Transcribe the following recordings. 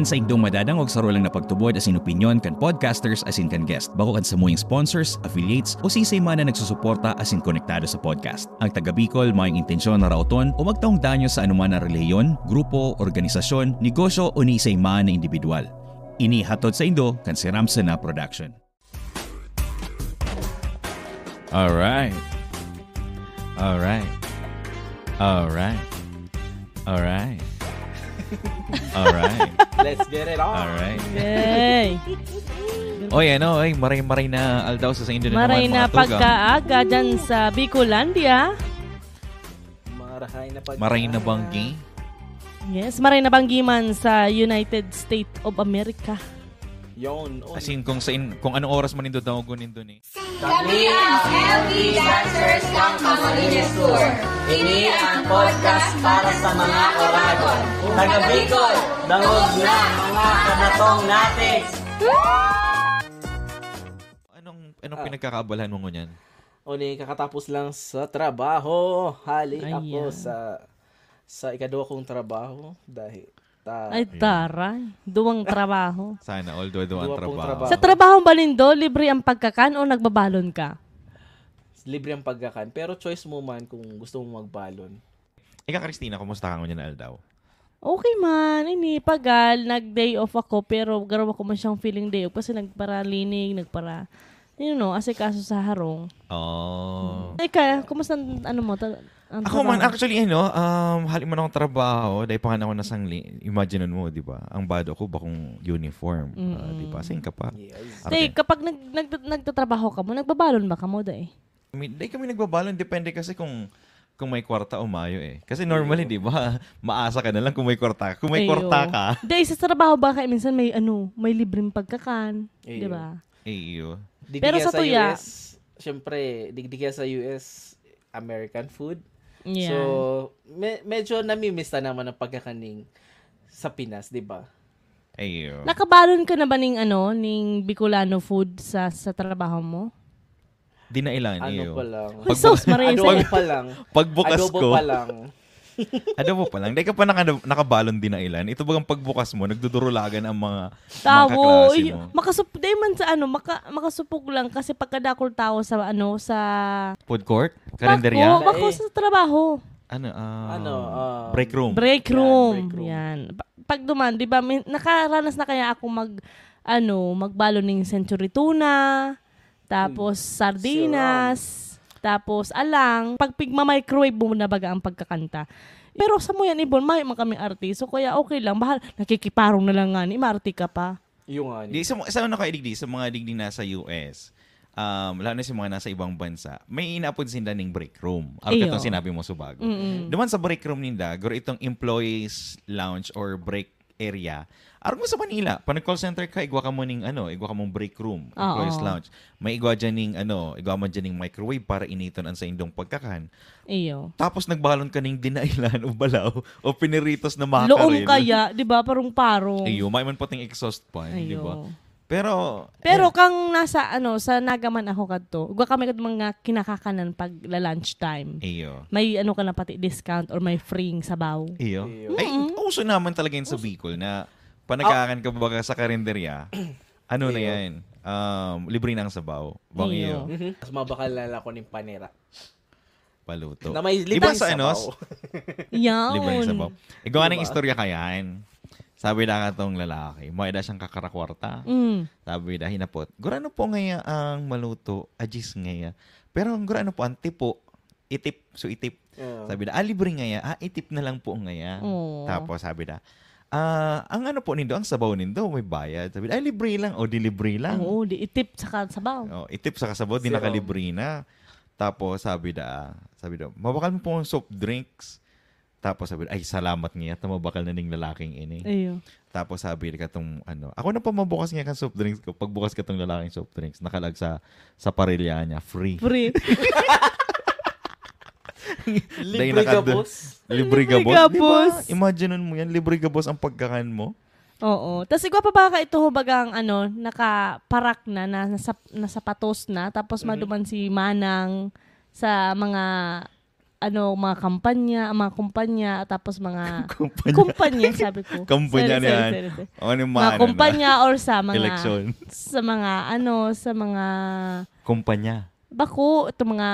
Saan sa indong madadangog sa rolang na pagtubod as in opinion kan podcasters as in kan guest. Bako kan samuyang sponsors, affiliates o sisay man na nagsusuporta as in konektado sa podcast. Ang taga Bicol may intensyon na rauton o magtaong danyo sa anuman na reliyon, grupo, organisasyon, negosyo o ni isay man na individual. Ini hatod sa indo kan si Ramsen na production. Alright. Alright. Alright. Alright. Alright. Let's get it on. Alright. Yay! Oy, maray-maray na aldaw sa indo na Maray naman na mga tugang. pagkaaga dyan sa Bicolandia. Maray na banggi. Yes, maray na banggiman sa United States of America. Yon. As in, kung anong oras man nindo daw gunin doon eh. Kami ang LV Dancers ng Camarines Tour. Ini ang podcast para sa mga oragon. Taga Bicol, dangog na mga kanatong natin. Anong pinagkakaabalahan mo ngunyan? Oni, kakatapos lang sa trabaho. Hali Ayan. ako sa ikadua kong trabaho. Dahil Ay, taray. Duwang trabaho. Sana, although ang Duwa pong trabaho. trabaho. Sa trabaho ba nindo, libre ang pagkakan o nagbabalon ka? libre ang pagkakan. Pero choice mo man kung gusto mo magbalon. Ika, Christina, kumusta ka ngunyan aldaw? Okay man, ini pagal, nag-day off ako, pero garaw ako man siyang feeling day off kasi nagparalinig, asikaso sa harong. Oh. Ika, kumusta ang Ako man, trabaho? actually, hali man akong trabaho, dahil pa nga ako nasangli. Imagine mo, di ba? Ang bado ko, bakong uniform. Di ba? Saan ka pa? Yes. Tay, kapag nagtatrabaho ka mo, nagbabalon ba ka mo dahil? Dahil kami nagbabalon, depende kasi kung may kwarta o mayo eh. Kasi normally, di ba? Maasa ka na lang kung may kwarta. Kung may kwarta ka. Dahil sa trabaho ba kayo, minsan may libreng pagkakan. Di ba? Iyo. Pero sa tuya- US, syempre, digdigya sa US, American food. Yeah. So, medyo namimiss na naman ang pagkakaning sa Pinas, di ba? Iyo. Nakabalon ka na ba ning Bicolano food sa trabaho mo? Di na ilan, Ano iyo. pa lang. Ay, sus, Maria. Adobo pa lang. Pagbukas Adobo ko. pa lang. Adobo pa lang. Dahil ka pa nakabalon din na ilan. Ito bagang pagbukas mo, nagdudurulagan ang mga Tawo. kaklase mo. Dahil man sa makasupog lang kasi pagkadakol tao sa sa Food court? Karinderya? Bako sa trabaho. Break room. Break Yan, room. break room. Yan. Pag duman, 'di ba, nakaranas na kaya ako magbalo ng century tuna, tapos sardinas, tapos alang, pag pigma-microwave mo na baga ang pagkakanta. Pero sa mo yan, Ibon, may mga kami artiso, kaya okay lang. Bahal, nakikiparong na lang nga ni, maarte ka pa. Yung ano. Sa mga digdi nasa US, lalo na sa mga nasa ibang bansa, may inapod sinda ng break room. Araw Iyo. katong sinabi mo subago. Duman sa break room ninda, guro itong employees lounge or break area. Araw mo sa Manila, pa nag-call center ka, igwa ka mo mong break room, employees lounge. May igwa mo dyan ng microwave para initon ang sa indong pagkakan. Iyo. Tapos nagbalon ka ng dinailan o balaw o piniritos na makaril. Loong kaya, 'di ba, parong-parong. Iyo, may man pating exhaust pan, di ba? Ayo. Pero kang nasa sa Nagaman ako kadto, ugwa kami kad mga kinakakanan pag lunch time. iyo. May ka na pati discount or may free sabaw. Iyo. Ay, uso naman talaga yun sa Bicol na panagakan ka ba sa karinderya, na yan, libre ng sabaw. Bang iyo. Mas mabakalala ko ng panera. Paluto. Na may Iba libreng sa sabaw. Yan. libre ng sabaw. Igawa ng Diba? istorya kayan. Sabi na katong lalaki, may da siyang kakarakwarta. Sabi na hinapot, gurano po ngaya ang maluto, ajis ngaya. Pero gurano po ang tipo, itip. Sabi na, libre ngaya, itip na lang po ngaya. Oh. Tapos sabi na, ang po nindo, ang sabaw nindo, may bayad. Sabi na, libre lang, o di libre lang. Oo, di itip sa sabaw. Itip sa kasabaw, di Zero. nakalibre na. Tapos sabi na, mabakal mo po ang soft drinks. Tapos sabi, salamat nga, mabakal na ning lalaking ini. Ayo. Tapos sabi ka tong ako na pa mabukas nga kan soft drinks ko. Pagbukas ka tong lalaking soft drinks, nakalag sa parilya niya, free. Free. Libre ka, boss. Libre ka, Libre ka, boss. boss. Diba? Imagineon mo yan, libre ka, boss, ang pagkakan mo. Oo. Tapos igwa pa ba ka ito bagang nakaparak na nasa patos na tapos maduman si Manang sa mga mga kumpanya, tapos mga Kumpanya. kumpanya, sabi ko. Kumpanya Sorry, yan. sorry. Ano yung Mga kumpanya or sa mga eleksyon. sa mga Kumpanya. bako, ito mga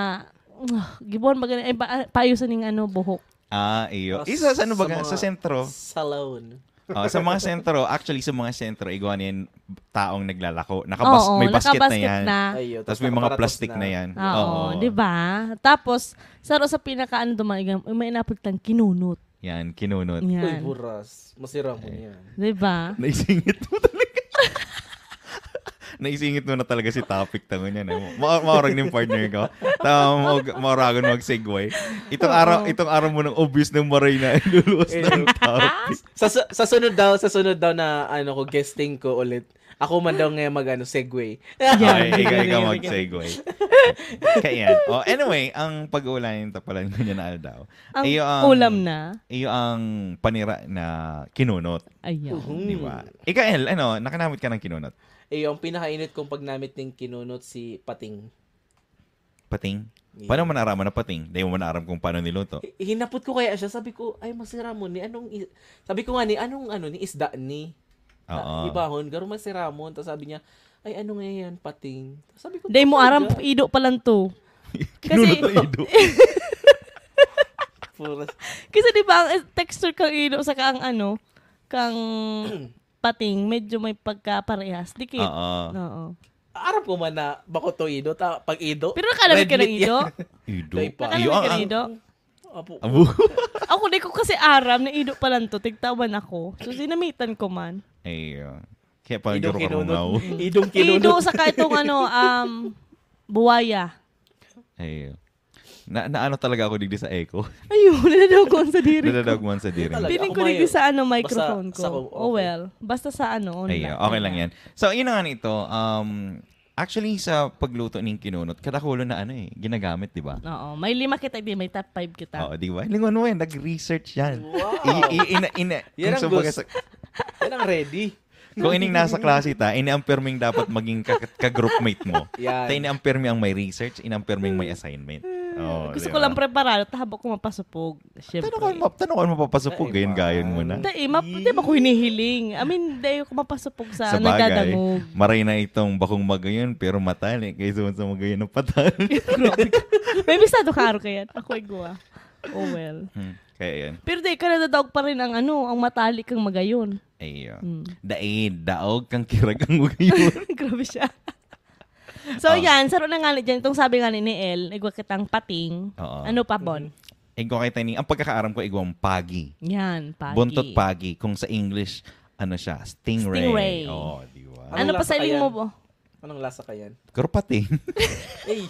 gibon bagay paayusan ning buhok. Iyo. Isa sa ano ba? Sa sentro. Salon. Sa mga sentro, actually sa mga sentro, igawa niyan taong naglalako. May basket na yan. Ayo, Tapos may mga plastic na yan. Oo, di ba? Tapos, saro sa pinaka may inapot lang, kinunot. Yan, kinunot. Uy, Yan. buras. Masira mo yan. Di ba? Naisingit mo talaga. Naisingit mo na talaga si topic tango niya. Maorag ni partner ko. Maoragon mag-segue. Itong araw mo ng obvious ng maray na iluluwas ng topic. Sa sunod daw na guesting ko ulit. Ako man daw ngayon segue. Ikaw mag-segue. Kaya yan. Anyway, ang pag-uulanin tapalan ko niya na daw. Ang ulam na. Iyo ang panira na kinunot. Ayaw. Di ba? Ikael, nakanamit ka ng kinunot? Yung pinakainit kong pagnamit ng kinunot si Pating. Pating? Yeah. Paano mo naraman na pating? Dahil mo naaram kung paano niluto. Hinapot ko kaya siya. Sabi ko, ay masira mo ni. Sabi ko nga ni, anong isda ni? Oo. Ibahon, garo masira mo. Tapos sabi niya, ay ano nga yan, Pating. Sabi ko, Day mo aram ido pa lang to. Kinunot na ido. Kasi di ba ang texture kang ido sa kang pating, medyo may pagkaparehas. Dikit. Oo. Arap ko man na bako to ido, pag ido. Pero nakalamit ka ng ido? Ido. Nakalamit ka ng ido? Apo. Ako di ko kasi aram na ido pa lang to. Tigtawan ako. So sinamitan ko man. Ayun. Kaya parang Idong garo ka kinunot. rungaw. Idong kinunot. Ido sa itong buwaya. Ayun. Naano talaga ako digdi sa echo. Ayun, nadadagwan sa diri ko. Nadadagwan sa diri. Talaga. Piling ko Ako digdi mayo. sa microphone Basta ko. okay. Oh well. Basta sa online. Ayun, okay lang yan. So, yun na nga nito. Actually, sa pagluto ng kinunot, kadakulo na ginagamit, di ba? Oo. May 5 kita, may top 5 kita. Oo, di ba? Lingon mo yan, nag-research yan. Wow. Yan ang Yan ang ready. Kung ining nasa klase ta, ini-amperming dapat maging ka-groupmate mo. Yan. Ta ini-amperming ang may research, ini-amperming may assignment. Oh, Gusto ko lang preparado, tahabok ko mapasupog. Siyempre. Tanong ko mapapasupog, gayon mo na. Di ba ko hinihiling? I mean, di ko mapasupog sa Sa bagay, nagdadangog. maray na itong bakong magayon, pero matali. Kaysa sa magayon ng patali. May bisado ka araw kaya. Ako igwa. Oh well. Kaya yan. Pero di ka nadadawag pa rin ang ang matali kang magayon. Ayun. Daog kang kiragang magayon. Grabe siya. So yan, saro na nga dyan. Itong sabi nga ni El, igwa kitang pating. Oo. Ano pa, Bon? Ikaw kay Tiny, ang pagkakaaram ko igwang pagi. Yan, pagi. Buntot pagi. Kung sa English, siya? Stingray. Stingray. Oo, di ba? Ano pa lasa sa iling kaya? mo, Bo? Anong lasa ka yan? Pero pating. Eh,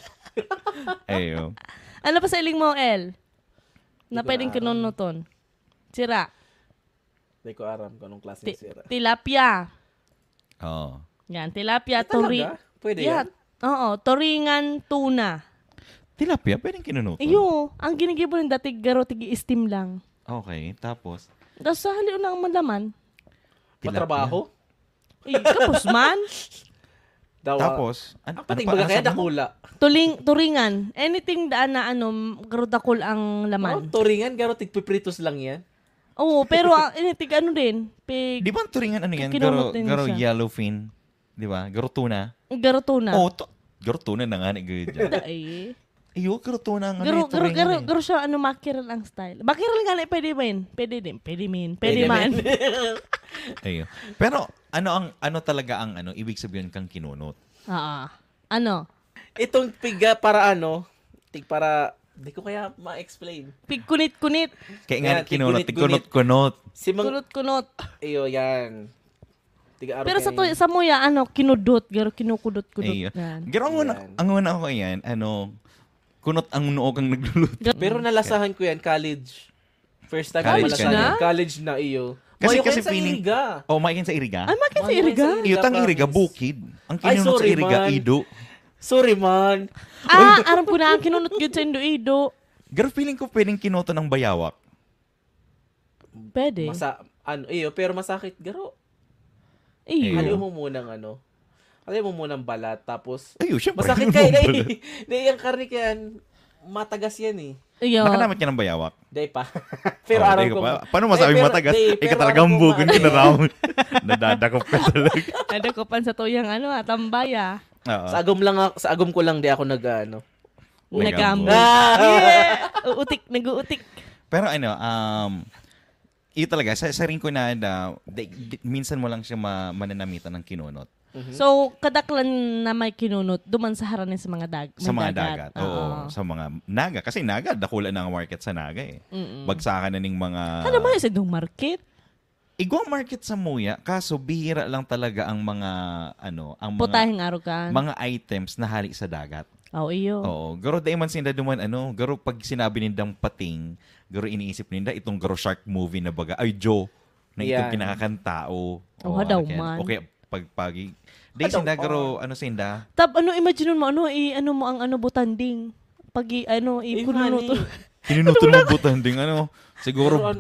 Ayun. Ano pa sa iling mo, El? Na ko pwedeng na aram. kinunuton. Sira. hindi ko aram kung anong klaseng sira. Tilapia. Oo. Yan, tilapia, Talaga? Pwede yan? Oo, toringan, tuna. Tilapia, pwedeng kinunuto. Iyo, ang ginigibo ng dati garo tigi-steam lang. Okay, tapos? Tapos sa haliw na ang malaman. Tilapia. Matrabaho? Kapos man. Tapos? Pating baga kaya dakula. Turingan. Anything daan na garo dakol ang Oh, laman. turingan, garo tigpipritos lang yan. Oo, pero anything din. Pig, Di ba ang turingan yan? Kinunot din Garo siya. yellowfin. Di ba? Garo tuna. garo tuna. Oo, garo tuna na nga ni Gudya. Ay. Iyo, garo tuna nga Garo, ni turingan. garo siya, makiral ang style. Makiral nga na, pwede man. Pwede man. Ayun. Pero, ano talaga ang ibig sabihin kang kinunot? Ano? Itong piga para di ko kaya ma-explain. Pig kunit-kunit. Kaya nga Yan, kinunot, kunit-kunit. kunot. Si Kunot-kunot. Iyo, yan. Tiga Pero sa muya, kinudot. Garo kinukudot-kudot. Ayun. Yan. Garo ang una ko yan, kunot ang noo kang nagluluto. Pero nalasahan ko yan, college. First time College ko ka malasahan na? yan. College na iyo. Kasi sa feeling- iriga. Oh, maikin sa iriga? Ay, makin sa Makin iriga. sa Iyo tang iriga, province. bukid. Ang Ay, kinunot sa sorry, iriga, man. ido. Sorry, man. Aram ko na ang kinunot yun sa Indo-Ido. Garo feeling ko pwedeng kinuto ng bayawak. Pwede. Iyo, pero masakit. Garo. Iyo. Haliw mo munang balat, tapos Ayun, syempre. masakit kayo. Hindi, yung karne kaya matagas yan eh. Iyo. Nakanamit ka ng bayawak? Day pa. Pero Oh, aram di ko. pa. Paano masabing pero- matagas? di, Ika pero talagang aram ko bugon ka na maano. raw. Nadadakop ka talaga. Nadakupan sa tuyang tambaya. Oo. Sa agom ko lang di ako Nagambo. Nagambo. Yeah! Nag-uutik. Pero talaga, sa rin ko na minsan mo lang siya mananamitan ng kinunot. So, kadaklan na may kinunot, duman sa haranin sa mga Sa mga dagat. Oo. Sa mga naga. Kasi naga, dakula na ang market sa naga eh. Bagsakan na ning mga... Ano ba yung sa market? Igwang market sa Muya, kaso bihira lang talaga ang mga, ang mga, Putahing araw ka. mga items na hali sa dagat. Iyo. Oo. Garo dahil man sinda duman, garo pag sinabi nindang pating, garo iniisip ninda, itong garo shark movie na baga, ay Joe, na itong Yan. kinakakantao. Daw man. Okay, pagpagi. Dahil sinda, garo, sinda? Imagine mo, mo ang butanding. Ipununuto. Kinunuto mo butanding, siguro,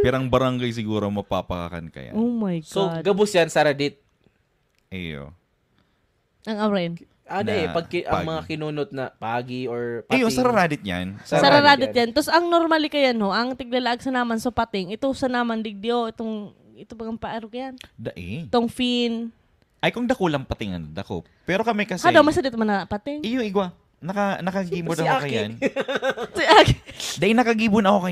pirang Nakul. barangay siguro mapapakakan kaya. Oh my So, God. gabos yan sa Reddit. Iyo. Ang awen. Pag pagi. ang mga kinunot na pagi or pating. Iyo, sa Reddit yan. Sa Reddit Reddit yan. Tapos ang normally kaya ang tiglalaag sa naman so pating, ito sa naman digdio, ito bagang paaro yan. Dae. Itong fin. Ay, kung dakulang patingan, dako. Pero kami kasi... Hado, masadit man na pating. Iyo, igwa. Nakagibon Si ako Aki. kayan. Si Aki. Dahil nakagibon ako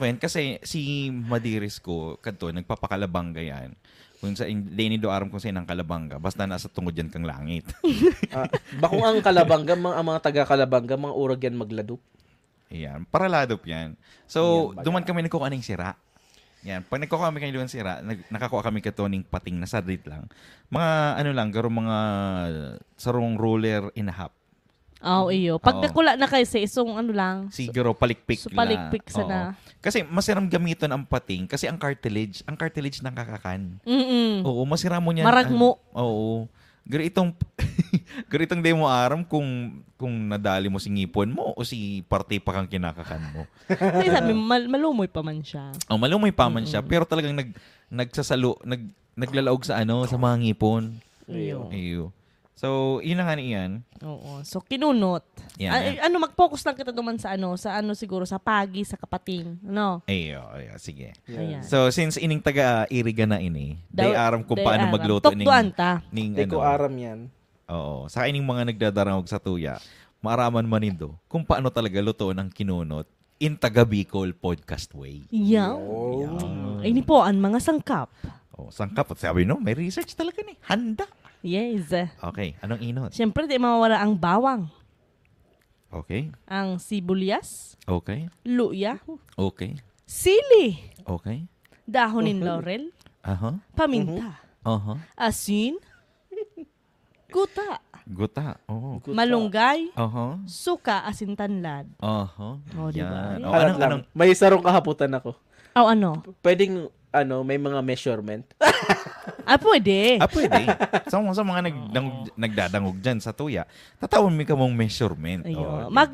yan. Kasi si Madiris ko, kanto, nagpapakalabangga yan. Kung sa Deni do aram kung sa inang kalabangga, basta nasa tungod yan kang langit. Bakong ang Kalabanga, ang mga taga Kalabanga, mga urag yan magladop. Ayan, paraladop yan. So, Yan, duman kami nagkuha ng sira. Yan, pag nagkuha kami kayo ng sira, nakakuha kami katoning pating na sardit lang. Mga garo mga sarong roller in a half. Iyo. Pag Oo. dakula na kayo sa isong lang. Siguro palikpik So, lang. palikpik sa Oo. na. Kasi masiram gamiton ang pating kasi ang cartilage nakakakan. Mm-mm. Oo, masira mo niyan. Marag mo. Oo. Garo itong demo aram kung nadali mo si ngipon mo o si parte pa kang kinakakan mo. Kasi sabi, malumoy pa man siya. Oh, malumoy pa man siya pero talagang naglalaog sa sa mga ngipon. Iyo. Iyo. So, yun na nga niyan. Oo. So, kinunot. Yan. Mag-focus lang kita duman sa siguro sa pagi, sa kapating. Iyo, sige. Ayan. So, since ining taga-iriga na ini, day aram kung Day paano aram. magluto Tuktuan ta. Hindi ko aram yan. Oo. Sa ining mga nagdadarangog sa tuya, maaraman manindo kung paano talaga luto ng kinunot in taga Bicol podcast way. Yaw. Ay, ni po, ang mga sangkap. Oh, sangkap. At sabi may research talaga ni. Handa. Yes. Okay. Anong inot? Siyempre, di mawawala ang bawang. Okay. Ang sibuyas, Okay. luya, Okay. sili, Okay. dahonin laurel, Aha. paminta, Aha. asin, guta, Guta. Oo. malunggay, Aha. suka, asin tanlad. Aha. Oh, diba? Yan. Halat lang. May sarong kahaputan ako. Ano? Pwedeng, may mga measurement. Pwede. Pwede. Sa mga nagdadangog dyan sa tuya, tatawon mi ka mong measurement. Ayun. Diba?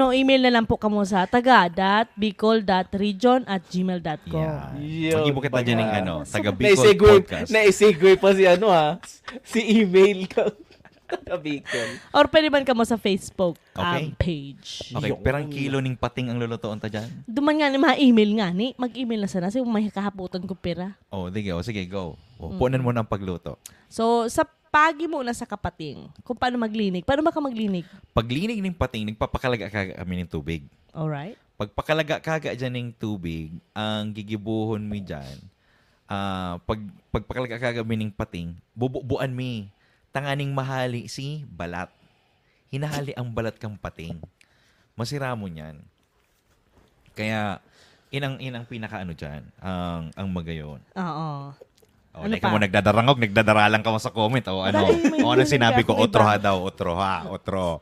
Email na lang po kamo sa taga.bicol.region@gmail.com. Yan. Mag-ibo kita dyan ng taga Bicol Naisegue, podcast. naisegue pa si si email ka. Taga Bicol. Or pwede man kamo sa Facebook Okay. page. Okay, Yung- perang kilo ning pating ang lulutoon ta dyan? Duman nga ni mga email nga ni. Mag-email na sana. Kasi may kahaputan ko pera. Sige, go. Punan mo ng pagluto. So, sa pagi muna sa kapating, kung paano maglinig. Paano ba ka maglinig? Paglinig ng pating, nagpapakalaga kami ng tubig. Alright? Pagpakalaga kaga dyan ng tubig, ang gigibuhon mi dyan, pagpakalaga kaga mi ng pating, bubuan mi, tanganing mahali si balat. Hinahali ang balat kang pating. Masira mo niyan. Kaya, inang pinaka dyan, ang magayon. Oo. O, Ano ikaw pa? mo nagdadaralang ka mo sa comment. O May ano sinabi ko? hindi Otro ba? ha daw, otro ha, otro.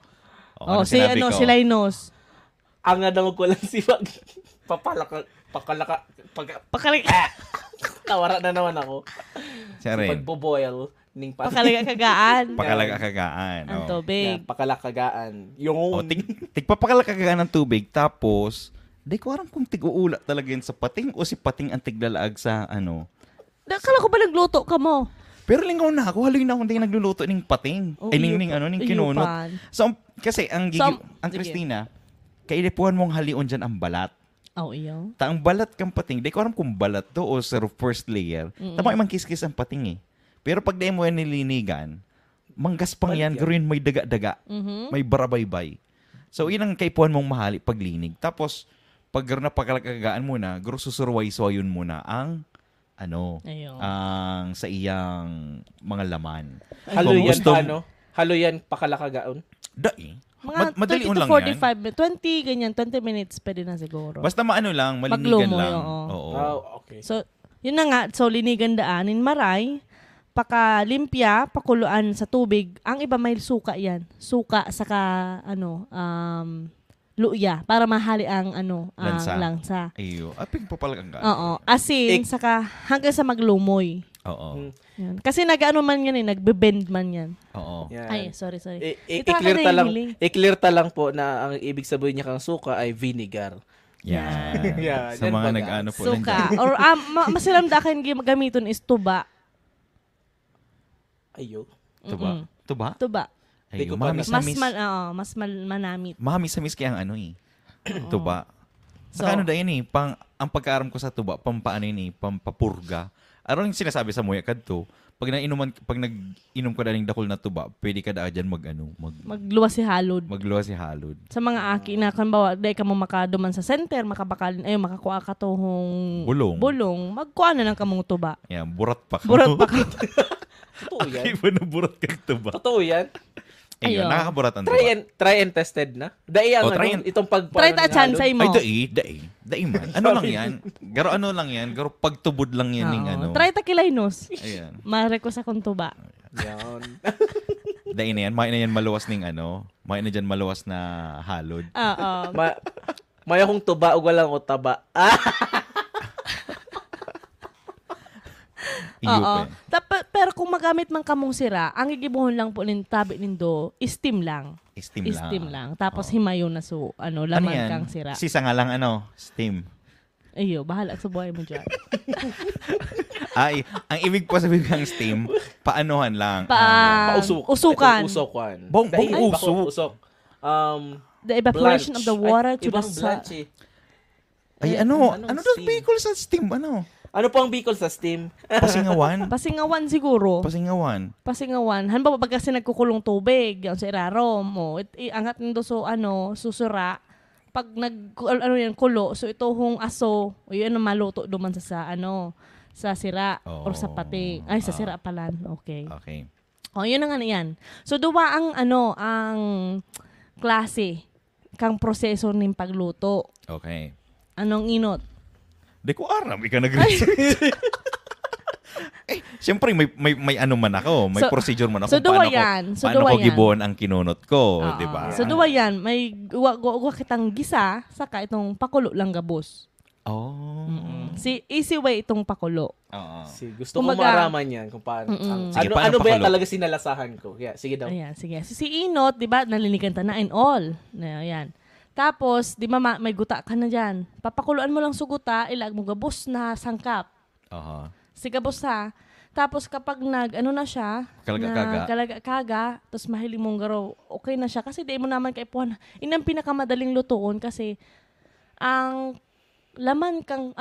Oh, si Linus. Ang nadamog ko lang si pakalaka, tawara na naman ako. Siya rin. Pagboboil ning Pakalaga-kagaan. Pakalakagaan. Ang Oh. tubig. pakalakagaan. O, tigpapakalakagaan ng tubig, tapos, di ko aram kung tig-uula talaga yun sa pating o si pating ang tiglalaag sa Akala ko ba nagluto ka mo? Pero lingaw na ako, halin na akong di nagluluto ng pating. Oh, Ning kinunot. iyupan. So, Kasi ang So, ang sige. Christina, kailipuan mong halion dyan ang balat. Oh, iyo. Ta ang balat kang pating, di ko alam kung balat to o sa first layer. Tama imang kiskis ang pating eh. Pero pag di mo yan nilinigan, manggaspang yan, gawin may daga-daga, may barabaybay. So, yun ang kaipuan mong mahali paglinig. Tapos, pag napakalagagaan mo na, garo susurway-swayon mo na ang Ayun. ang sa iyang mga laman. Halo Kung yan gusto mo- paano? Halo yan pakalakagaon? Dai. Mga Madali 30 to lang 45 yan. minutes. 20, ganyan. 20 minutes pwede na siguro. Basta maano lang, malinigan Maglumoy, lang. oo. Oo. Oh, okay. So, yun na nga. So, linigan daanin, maray, pakalimpya, pakuluan sa tubig. Ang iba may suka yan. Suka, saka, luya. Para mahali ang, ang lansa. Ayo. Aping papalagang ka. Oo. Asin, saka hanggang sa maglumoy. Oo. Yan. Kasi nag-ano man yan gamiton is tuba. Ayo. Tuba? Tuba? Tuba. Di ko Ayo. pa Mas manamit. Mahamis-hamis kaya ang tuba. Saka So, dahil ang pagkaaram ko sa tuba, pampaano yun pampapurga. Ano yung sinasabi sa muya kadto? Pag nag-inom ka daling dakol na tuba, pwede ka daan dyan magluwas si halod. magluwa si halod. Sa mga aki na kanbawa dahil ka mo makaduman sa center, makabakalin ay makakuha ka tohong Bulong. magkuha na lang kamong tuba. Yan, burat pa ka. Burat pa ka. Totoo yan. Iba na burat kang tuba. Totoo yan. Ayun, Ayun. nakakaburat ang tuba. Try and tested na. Dai ang itong Try ta chance Ay, mo. dai man. Ano lang yan? Garo pagtubod lang yan ng Try ta kilainos. Ayan. Mare ko sa kong tuba. Yan. Dai na yan, may na yan maluwas may na dyan maluwas na halod. Oo. May akong tuba o walang utaba. Oo. Pero kung magamit man kamong sira, ang igibuhon lang po nin tabi nindo, steam lang. Steam lang. Tapos himayo na laman yan? kang sira. Sisa nga lang steam. Ayo, bahala sa buhay mo dyan. Ay, ang ibig po sabihin kang steam, paanohan lang. Usukan. Usukan. Bong Usok. The evaporation of the water to the ibang blanch eh. Ay, Anong ano daw steam? Bicol sa steam? Ano po ang Bicol sa steam? Pasingawan? Pasingawan siguro. Pasingawan. Halimbawa pag kasi nagkukulong tubig, yan sa irarom, angat nindo susura, pag kulo, so ito hong aso, yun maluto duman sa sira or sa pating. Ay, sa sira pala. Okay. Okay. Yun na nga yan. So, duwa ang klase kang proseso ng pagluto. Okay. Anong inot? Di ko aram, ikaw nag-research. Siyempre, may ano man ako, may procedure man ako. So, duwa yan. Paano ko gibon ang kinunot ko, di ba? So, duwa yan. May guwa kitang gisa, saka itong pakulo lang gabos. Oh. Easy way itong pakulo. Oo. Gusto ko maraman yan kung paano. Sige, paano ano ba yan pakulo? talaga sinalasahan ko? Yeah, sige daw. Ayan, sige. Si inot, di ba, nalinigan ta na and all. Ayan. Tapos, di ba, may guta ka na dyan. Papakuluan mo lang suguta, ilag mo gabos na sangkap. Aha. Sigabos ha. Tapos kapag na siya, kalaga-kaga, tapos mahiling mong garo, okay na siya. Kasi di mo naman kaipuhan. Inang pinakamadaling lutuon kasi ang laman kang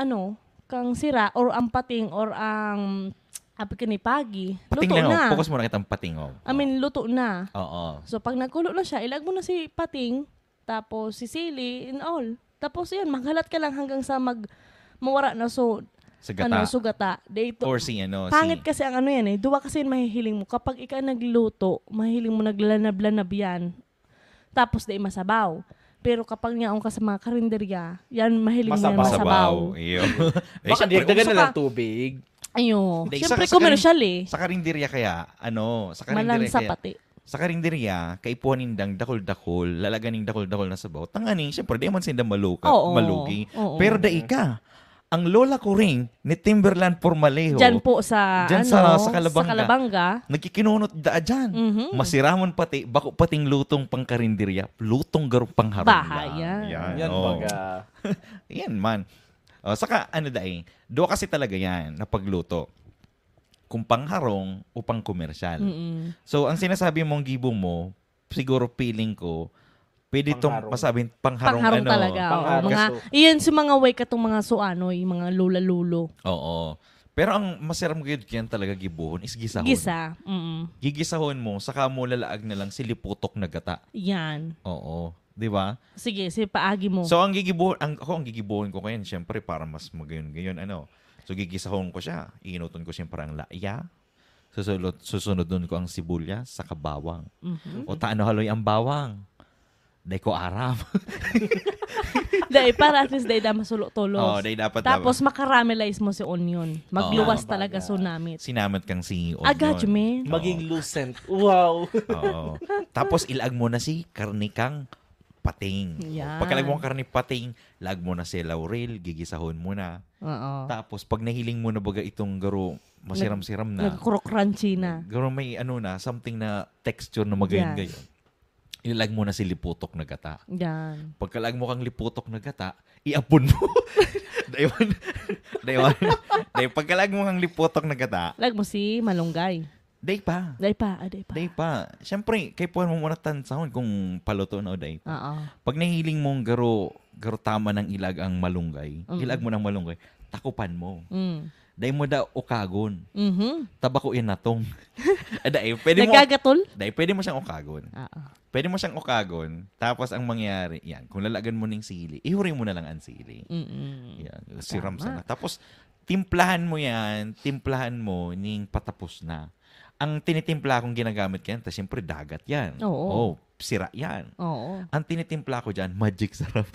sira or ang pating or ang kinipagi, Pating luto lang, na. focus mo na kitang pating. Luto na. Oo. So pag nagkulo na siya, ilag mo na si pating, tapos si sili and all. Tapos yan, maghalat ka lang hanggang sa mawara na sugata. Dito. Or Pangit kasi ang yan eh. Duwa kasi mahihiling mo. Kapag ikaw nagluto, mahihiling mo naglanab-lanab yan. Tapos di masabaw. Pero kapag nyaong ka sa mga karinderya, yan mahiling mo yan masabaw. Iyo. Baka diagdagan na lang tubig. Ayo. Hindi, Siyempre sa commercial eh. Sa karinderya kaya, sa karinderya Malansa kaya, pati. sa karinderya, kaipuanin dang dakol-dakol, lalaganing dakol-dakol na sabaw. Tanganing, siyempre, di man sinda malugi. Oo. Pero dai ka, ang lola ko ring ni Timberland Formalejo. Diyan po sa, sa Calabanga. Sa Calabanga. Nagkikinunot da dyan. Masiramon pati, bako pating lutong pang karinderya, lutong garong pangharong Bahayan. Yan baga. Yan man. Saka doon kasi talaga yan na pagluto. Kung pangharong o pang komersyal. So, ang sinasabi mong gibo mo, siguro feeling ko, pwede itong Pangharong. masabing pangharong, Pangharong ano. talaga. oo. Pangharong. Mga, iyan sa mga way katong mga suanoy, mga lula-lulo. Oo. Pero ang masiram gud kyan talaga gibuhon is gisahon. Gisa. Mm. Gigisahon mo, saka mo lalaag na lang siliputok na gata. Yan. Oo. Di ba? Sige, paagi mo. So, ang gigibuhon ko kayan, syempre, para mas magayon-gayon, ano. So, gigisahon ko siya. Iinuton ko siyempre ang laya. Susunod nun ko ang sibuyas sa kabawang. Mhm. O taano haloy ang bawang. Dahil ko aram. Dahil para at least dahil na masulo-tulos. Oo, dahil dapat Tapos makaramelize mo si onion. Magluwas Oo. talaga sunamit. sinamit kang si onion. Agad, man. Maging lucent. Wow. Oo. Tapos ilag mo na si karnikang pating. Yan. Pagkalag mo ang karni pating, lag mo na si laurel, gigisahon mo na. Oo. Tapos pag nahiling mo na baga itong garo, masiram-siram na. Nag-crunchy na. Garo may ano na, something na texture na magayon-gayon. Ilag mo na si liputok na gata. Yan. Pagkalag mo kang liputok na gata, iapon mo. Daywan. Pagkalag mo kang liputok na gata, Lag mo si malunggay. day pa. Day pa. Day pa. Siyempre, kay puwan mo muna tansahon kung paluto na o day pa. Oo. Pag nahiling mong garo tama ng ilag ang malunggay, ilag mo ng malunggay, takupan mo. Mm. Day mo da ukagon. Mhm. Tabako inatong. Day, pwede mo. Nagagatol? Day, pwede mo siyang ukagon. Oo. Pwede mo siyang ukagon. Tapos ang mangyari, yan, kung lalagan mo ng sili, ihuri mo na lang ang sili. Mm-mm. Yan, siram Tama. sana. Tapos, timplahan mo ning patapos na. Ang tinitimpla kong ginagamit yan, tapos siyempre dagat yan. Oo. Oh, sira yan. Oo. Ang tinitimpla ko dyan, magic sarap.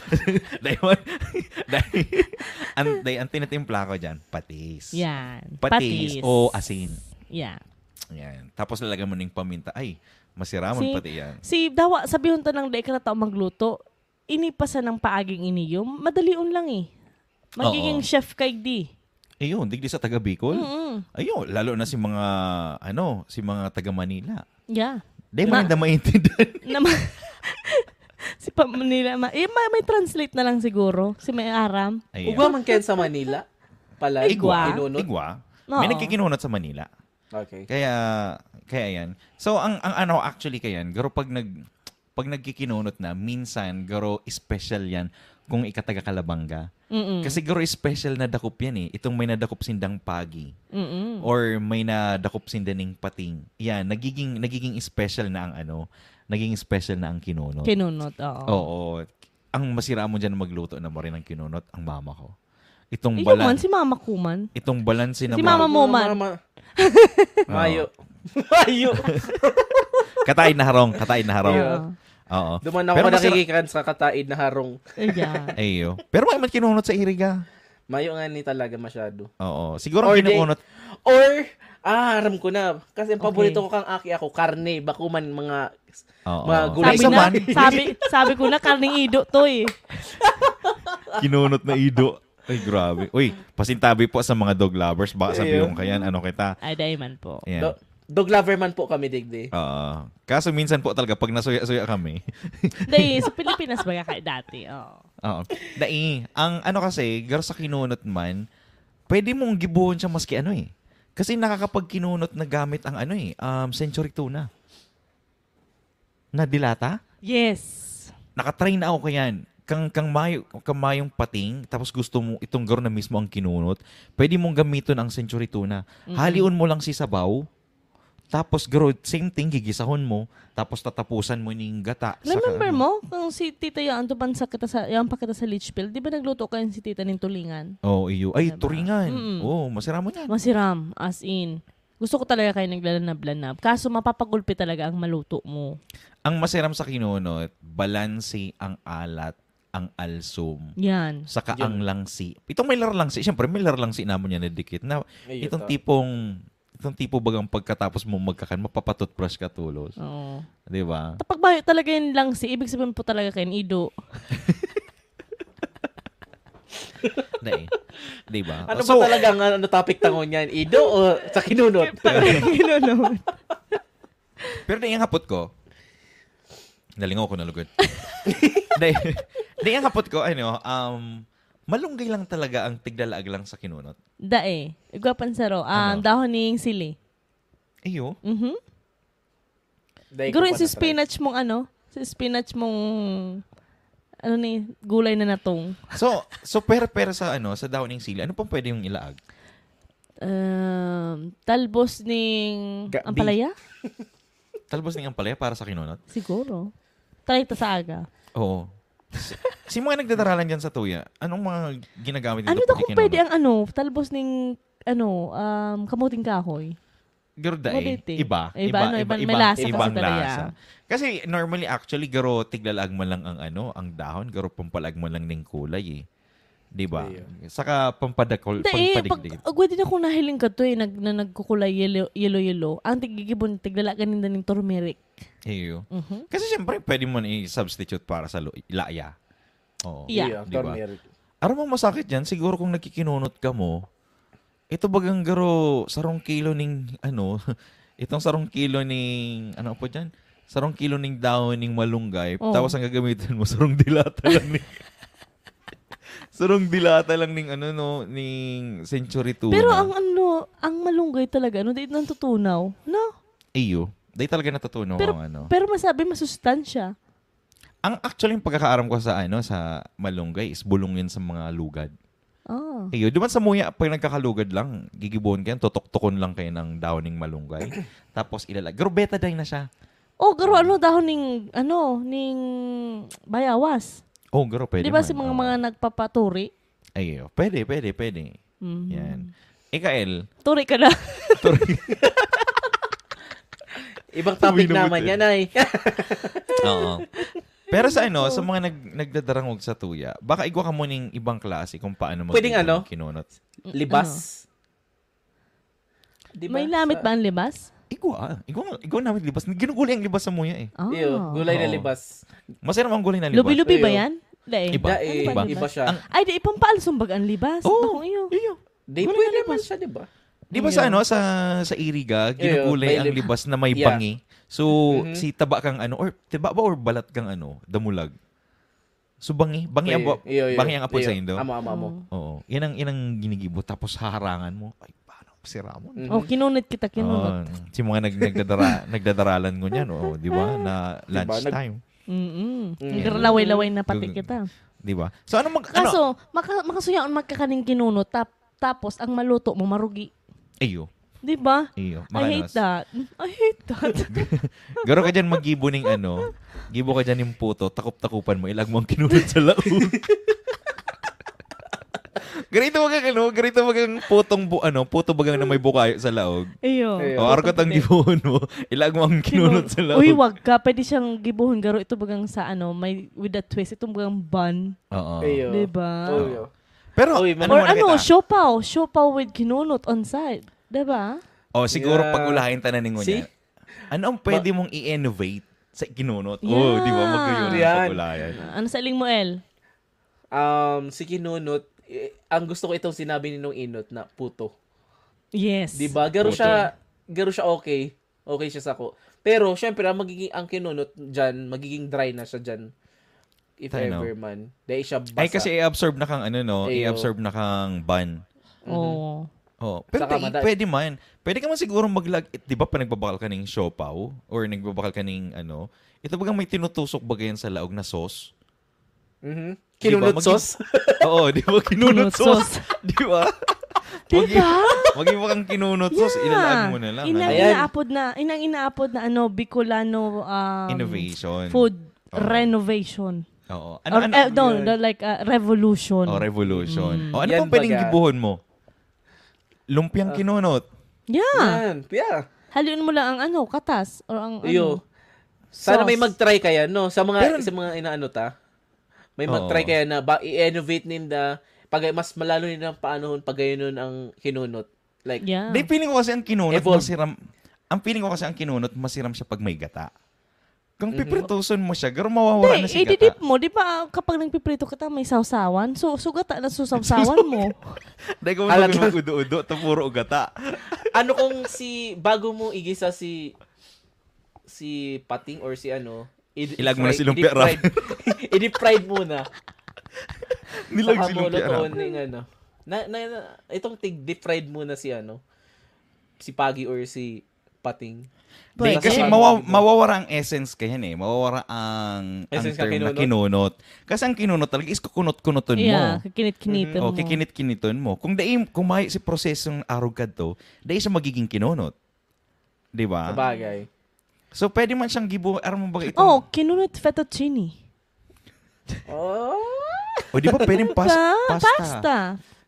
Ang tinitimpla ko dyan, patis. Yan. Patis o asin. Yeah. Yan. Tapos lalagyan mo ng paminta. Ay, masiramon pati yan. Si dawa, sabihon to ng day ka na tao magluto, inipasa ng paaging iniyom, madalion lang eh. Magiging Oo. chef kay di. Ayun, digdi sa taga Bicol. Mm-mm. Ayun, lalo na si mga taga Manila. Yeah. Di mo na maintindihan. Si pa Manila, may translate na lang siguro. Si may aram. Ayan. Ugwa man kayo sa Manila. Pala. Igwa. Kinunot. Igwa. Oo. May nagkikinunot sa Manila. Okay. Kaya yan. So, ang ano actually kayan, garo pag nagkikinunot na, minsan, garo special yan kung ikataga Kalabanga. Mm-mm. Kasi garo special na dakop yan eh. Itong may nadakop sindang pagi. Mm-mm. Or may nadakop sindaning pating. Yan, nagiging special na ang naging special na ang kinunot. Kinunot, oo. Oo. Ang masira mo dyan magluto na mo rin ang kinunot, ang mama ko. Itong Ikaw man, si mama ko man. Itong balanse na Si mama mo man. Mayo. Mayo. Kataid na harong. Yeah. Oo. Duman ako Pero nakikikan sa kataid na harong. Yeah. Ayo. Pero may man kinunot sa iriga. Mayo nga ni talaga masyado. Oo. Siguro Or kinunot. aram ko na. Kasi ang paborito ko kang aki ako, karne, bakuman, mga Oo. gulay Sabi sa na, man. sabi ko na karning ido to eh. Kinunot na ido. Ay, grabe. Uy, pasintabi po sa mga dog lovers. Baka sabihin ko kayan, kita. Ay, dahil man po. Ayan. Dog lover man po kami, digdi. Kaso minsan po talaga, pag nasuya-suya kami. Dahil sa Pilipinas ba kay dati? Oo. Oo. Ang kasi, gar sa kinunot man, pwede mong gibuhon siya maski eh. Kasi nakakapag-kinunot na gamit ang century tuna. Na dilata? Yes. Nakatry na ako kayan. Kang mayong pating, tapos gusto mo itong garo na mismo ang kinunot, pwede mong gamiton ang century tuna. Haliun mo lang si sabaw, tapos garo, same thing, gigisahon mo, tapos tatapusan mo yung gata. Remember mo, kung si Tita yung pa kita sa Litchfield, di ba nagluto kayo si Tita ng tulingan? Oh, iyo. Ay, Diba? turingan. Mm-mm. Oh, masira mo yan. Masiram, as in. Gusto ko talaga kayo naglalanab-lanab. Kaso mapapagulpi talaga ang maluto mo. Ang masiram sa kinunot, balanse ang alat, ang alsum. Yan. Saka ang langsi. Itong may larlangsi, siyempre may larlangsi namon yan na dikit. Na, itong tipo bagang pagkatapos mo magkakan, mapapatoothbrush ka tulos. Oo. Di ba? Kapag ba talaga yung langsi, ibig sabihin po talaga kayo ido. Di ba? Ano ba talaga ang topic tangon yan? Ido o sa kinunot? Pero yung hapot ko, nalingaw ko nalugod. Yung hapot ko, malunggay lang talaga ang tigdalaag lang sa kinunot. Dae. Igwapan saro. Ano? Dahon ni sili. Iyo. Mhm. Dahil Siguro ko yung pa si spinach mong si spinach mong, gulay na natong. So pero sa sa dahon ng sili, ano pang pwede yung ilaag? Talbos ning Gabi. ampalaya? Talbos ng ampalaya para sa kinunot? Siguro. Try ito sa aga. Oo. Si mga nagdadaralan dyan sa tuya, anong mga ginagamit nito Ano daw kung pwede ang talbos ning kamuting kahoy? Garuda Modete. Iba. Iba, may lasa kasi ibang talaga. lasa. Kasi normally actually garo tiglalag man lang ang dahon, garo pampalag man lang ning kulay eh. 'Di ba? Saka pampadakol, pampadigdig. Pwede na kung nahiling ka to nagkukulay yellow. Ang tigigibon tiglalagan nila ng turmeric. Iyo. Mhm. Kasi siyempre pwede mo i-substitute para sa laya. Oo. Yeah. Diba? Aram mo masakit yan, siguro kung nagkikinunot ka mo, ito bagang garo, sarong kilo ning, itong sarong kilo ning, po dyan? Sarong kilo ning dahon ning malunggay, tapos ang gagamitin mo, sarong dilata lang ning, sarong dilata lang ning, ning century tuna. Pero ang malunggay talaga, dito natutunaw. No? Iyo. Dahil talaga natutunaw Pero, ang pero masabi masustansya. Ang actually, yung pagkakaaram ko sa, sa malunggay is bulong yun sa mga lugad. Oh. Iyo, di ba sa muya, pag nagkakalugad lang, gigibon kayo, tutok-tukon lang kayo ng dahon ng malunggay. Tapos ilalag. Pero betadine na siya. Oh, garo dahon ning bayawas. Oh, garo, pwede Di ba man. si mga nagpapaturi? Ayo, pwede. Mhm. Yan. Ikael, Turi ka na. Ibang topic naman yan ay. oo. Pero sa sa mga nagdadarangog sa tuya, baka igwa ka mo ng ibang klase kung paano mo Pwedeng kinunot. Libas. Diba? May lamit ba ang libas? Igwa namin libas. Ginugulay ang libas sa muya eh. Ah. Iyo, gulay na Oo. libas. Masarap ang gulay na libas. Lubi-lubi ba Iyo. yan? Dae. Iba. Iba, Ano ba iba libas? siya. Ay, di ipampaalsumbag ang libas. Oo. Bakong iyo. Iyo. Di Gulay pwede na naman libas. siya, di ba? Di ba sa Iriga, Iyo, ginugulay ang may libas na may Yeah. bangi. So, si taba kang tiba ba or balat kang damulag? So, bangi ang bangi ang apod sa indo. Amo. Oo. Yan ang ginigibo. Tapos haharangan mo. Ay, paano sira mo? Oh, kinunit kita, kinunot. Si mga nagdadaralan ko niyan, di ba? Na lunchtime. Naglalaway-laway na pati kita. Di ba? So, Kaso, makasuyaon magkakaning kinunot, tapos ang maluto mo marugi. Ayo. Di ba? Iyo. I hate that. Garo ka dyan mag-gibo ng gibo ka dyan ng puto, takup-takupan mo, ilag mo ang kinunod sa laon. Ganito magang puto bagang na may bukayo sa laog. Iyo. O, araw ka tang gibuhon mo, ilag mo ang kinunod sa laog. Uy, wag ka. Pwede siyang gibuhon. Garo ito bagang sa may with a twist. Ito bagang bun. Oo. Iyo. Di ba? Oo. Pero, Uy, Or muna kita? siopaw with kinunot on side. Di ba? O, siguro Yeah. pag-ulahin tananin mo See? niya. Ano ang pwede mong i-innovate sa kinunot? Yeah. Oh, di ba? Mag-yun Yan. ang pag-ulayan. Ano sa iling mo, El? Si kinunot, ang gusto ko itong sinabi ni nung inot na puto. Yes. Di ba? Garo Puto. siya okay. Okay siya sa ko. Pero syempre ang kinunot diyan, magiging dry na siya diyan. If I know. ever man. Dahil siya basa. Ay, kasi i-absorb na kang Ayo. i-absorb na kang bun. Oo. Oh, pero Saka pwede man. Pwede ka man siguro di ba pa nagbabakal ka ng siopaw or nagbabakal ka ng ito bagang may tinutusok ba yan sa laog na sauce? Mhm. Di ba? Kinunot sauce? Oo, di ba? Kinunot Kinunot sauce. Di ba? Diba? Maging kang kinunot sauce, ilalag mo na lang. Inang Ayan. inaapod na Bicolano Innovation. food Oo. renovation. Oo. Revolution. Oh, revolution. Ano Yan pang pwedeng baga. gibuhon mo? Lumpiang kinunot. Yeah. Yan. Yeah. Haluin mo lang ang katas or ang Iyo. Sana may sauce. mag-try kaya no sa mga Pero- sa mga inaano ta. May Oo. mag-try kaya na i-innovate ninda pag mas malalo nila paano pag gayunon ang kinunot. Like Yeah. Di, feeling ko kasi ang kinunot Evolve. masiram. Ang feeling ko kasi ang kinunot masiram siya pag may gata. Kung piprituson mo siya, garo mawawala na si gata. ididip mo. Di ba kapag nagpiprito ka may sausawan? So, sugata na susawsawan mo. Dahil kung Alat lang. mag-udo-udo, ito puro gata. ano kung bago mo igisa si pating or si Ilag mo na si lumpia wrap. i-deep fried muna. Nilag Saka si mo lumpia lutuin wrap. ng itong deep fried muna si si Pagi or si pating. Di, Pwede. kasi mawawara ang essence kayan eh. Mawawara ang Essence term ka na kinunot. Kasi ang kinunot talaga is kukunot-kunoton mo. Yeah, kikinit-kiniton O, mo. kikinit-kiniton mo. Kung may si prosesong arugad to, dahil siya magiging kinunot. Di ba? Sabagay. So, pwede man siyang aram mo ba ito? Oh, kinunot fettuccine. Oh. O, di ba pwedeng pasta? Pasta.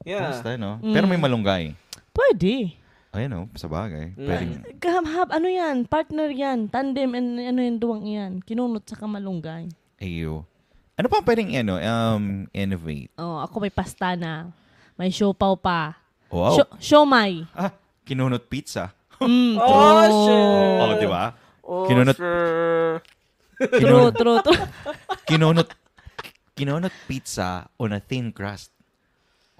Yeah. Pasta, no? Pero may malunggay. Pwede. Ayun, no? Sa bagay. Pwedeng. Ano yan? Partner yan. Tandem and ano yung duwang yan. Kinunot sa kamalunggay. Ayo. Ano pa pwedeng, innovate? Oh, ako may pasta na. May siopaw pa. Wow. Siomay. Kinunot pizza. Oh, shit. Oh, di ba? Oh, Kinunot- sure. True. Kinunot pizza on a thin crust.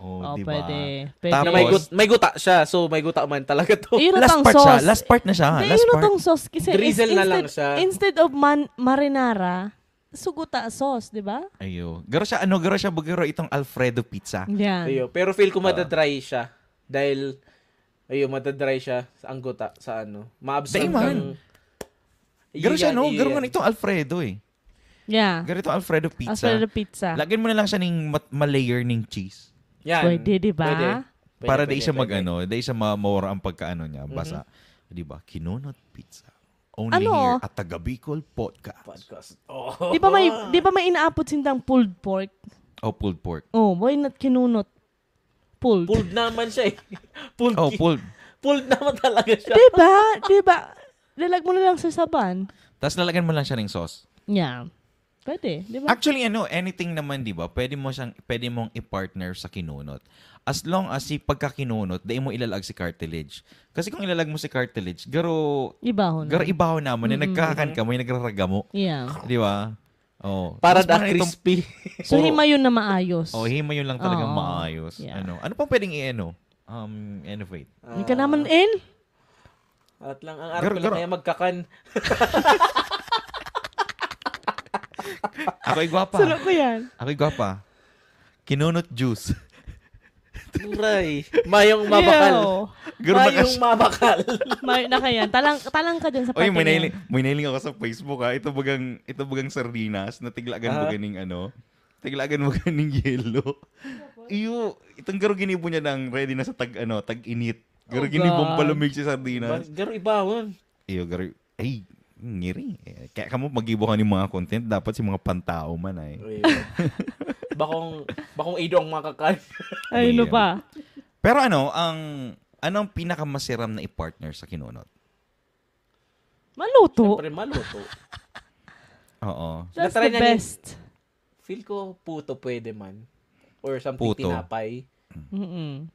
Oh, Oh, di ba? pwede. Na Tapos, may guta siya. So, may guta man talaga to. Yun last ang part sauce. siya. Last part na siya. Hindi, Last yun part. ang sauce. Kasi Drizzle na lang siya. Instead of marinara, suguta sauce, di ba? Ayo. Garo siya itong Alfredo pizza. Yan. Ayo, pero feel ko madadry siya. Dahil, madadry siya ang guta sa ano. Ma-absorb Dahil man. kang... Garo siya, no? Garo Yan. nga itong Alfredo eh. Yeah. Garo itong Alfredo pizza. Alfredo pizza. Lagyan mo na lang siya ng ma-layer ng cheese. Yan. Pwede, di ba? Pwede. Para Pwede, di siya pwede. di siya mawara ang pagkaano niya. Basa. Di ba? Kinunot pizza. Only Ano? here at Taga Bicol Podcast. Podcast. Oh. Di ba may inaapot sindang pulled pork? Oh, pulled pork. Oh, why not kinunot? Pulled. Pulled naman siya eh. Pulled. Oh, pulled. Pulled naman talaga siya. Di ba? Lalag mo na lang sa saban. Tapos lalagyan mo lang siya ng sauce. Yeah. Pwede, di ba? Actually, anything naman, di ba? Pwede mong i-partner sa kinunot. As long as si pagkakinunot, dahil mo ilalag si cartilage. Kasi kung ilalag mo si cartilage, garo ibaho naman na nagkakakan ka mo, yung nagraraga mo. Yeah. Di ba? Oh. Para Mas da parang itong- crispy. So, himayon na maayos. Oh, hima yun lang talagang Oo. maayos. Yeah. Ano pang pwedeng innovate? Hindi ka naman in? At lang ang arko lang Garo. kaya magkakan. Ako'y gwapa. Salo ko yan. Ako'y gwapa. Kinunot juice. Turay. Mayong mabakal. Garo na Mayong mabakal. May na kaya. Talang ka dyan sa Oy, patingin. may nailing ako sa Facebook ha. Ito bagang sardinas na tiglagan mo ganing tiglagan mo ganing yelo. Iyo, itong garo ginibo niya ng ready na sa tag-init. Garo ginibong palamig si sardinas. Garo ibawon. Iyo, garo, ay, ngiri. Kaya kamo magibo ka ng mga content, dapat si mga pantao man ay. Bakong idong makakan. Ay, no pa. Pero anong pinakamasiram na i-partner sa kinunot? Maluto. Siyempre maluto. Oo. That's Natry the niya best. Feel ko puto pwede man. Or something Puto. tinapay. Mm-mm.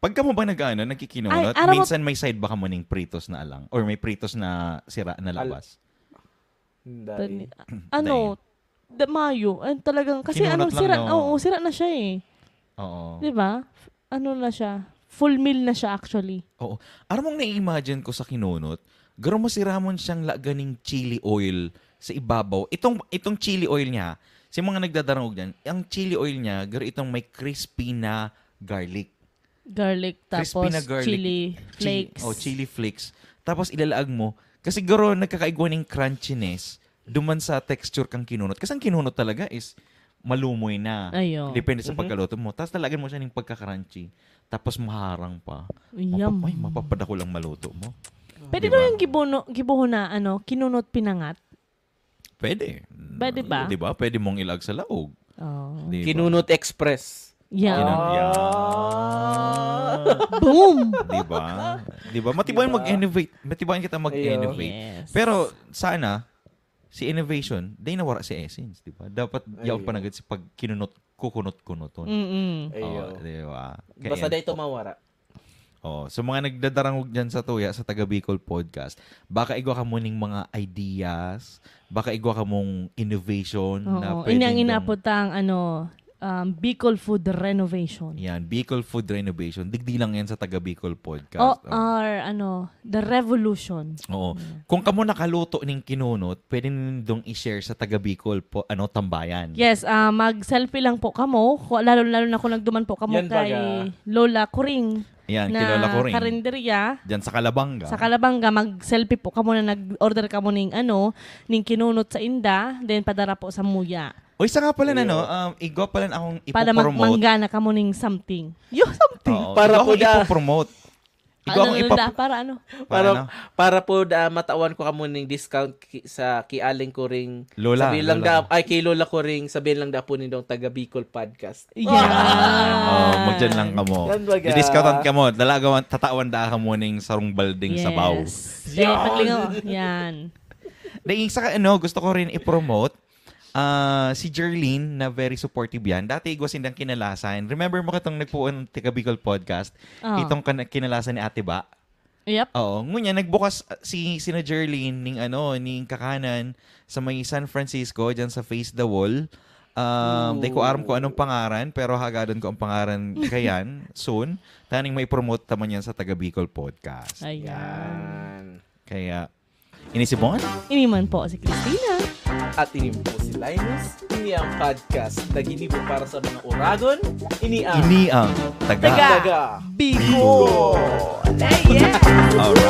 Pagka mo ba nagkikinunot, Ay, aram mo- minsan may side ba ka mo ng pritos na alang? Or may pritos na sira na labas? Hindi. Mayo. Talagang, kasi Kinunot lang, no? sira na siya eh. Oo. Di ba? Ano na siya? Full meal na siya actually. Oo. Aram mong nai-imagine ko sa kinunot, garo masiramon siyang laganing chili oil sa ibabaw. Itong chili oil niya, si mga nagdadarangog dyan, ang chili oil niya, garo itong may crispy na garlic. Garlic, Crispy tapos na garlic. chili flakes. Chili flakes. Tapos ilalaag mo. Kasi garo nagkakaigwa ng crunchiness duman sa texture kang kinunot. Kasi ang kinunot talaga is malumoy na. Ayo. Depende sa pagkaluto mo. Tapos talagyan mo siya ng pagkakrunchy. Tapos maharang pa. Yum. Mapapadako lang maluto mo. Pwede Diba? daw yung gibuho na kinunot pinangat. Pwede. Pwede ba? Diba? Pwede mong ilag sa laog. Oh. Diba? Kinunot Express. Yeah. Yan. Boom! Diba? Matibayan mag-innovate. Matibayan kita mag-innovate. Yes. Pero sana, si innovation, di nawara si essence. Diba? Dapat yaw pa nagad si pag kukunot-kunoton. Mm-mm. Oh, diba? Basta dahil mawara. So mga nagdadarangog dyan sa Tuya, sa Taga Bicol Podcast, baka igwa ka mo ning mga ideas, baka igwa ka mong innovation na Oo. pwedeng Inyang inapotang Bicol Food Renovation. Yan, Bicol Food Renovation. Digdi lang yan sa taga Bicol Podcast. The Revolution. Oo. Kung kamo nakaluto ning kinunot, pwede nindong i-share sa taga Bicol tambayan. Yes, mag-selfie lang po kamo. Lalo na kung nagduman po kamo Yan kay Lola Kuring. Yan, na kilala ko rin. karinderya. Diyan sa Calabanga. Sa Calabanga, mag-selfie po kamo na nag-order kamo ning kinunot sa inda, then padara po sa muya. O isa nga pala igo pala akong Para ipopromote. manggana kamo ning something. Something. Oo, Para igo po akong ipopromote. Para po matawan ko kamo ning discount sa kialing ko ring Lola. sabihin lang kay Lola ko ring sabihin lang po nindong taga Bicol Podcast. Yeah. Magdyan lang kamo. Yan baga. I-discountan ka mo. Dalagawan, tatawan da ka mo ning sarong balding sabaw. Yan. Dahil sa gusto ko rin i-promote si Jerlyn na very supportive yan. Dati igwasin ng kinalasan. Remember mo katong nagpuan Tika Bicol Podcast? Itong kinalasan ni Ate Ba? Yep. Oo. Ngunya, nagbukas sina Jerlyn ning kakanan sa may San Francisco dyan sa Face the Wall. Di ko aram ko anong pangaran, pero hagadon ko ang pangaran kayan soon. Taning may promote taman yan sa Taga Bicol Podcast. Ayan. Kaya, inisibon? Iniman po si Christina. At ini po si Linus. Ini ang podcast na ginibo para sa mga Uragon. Ini ang Taga Bicol. Yes. Alright.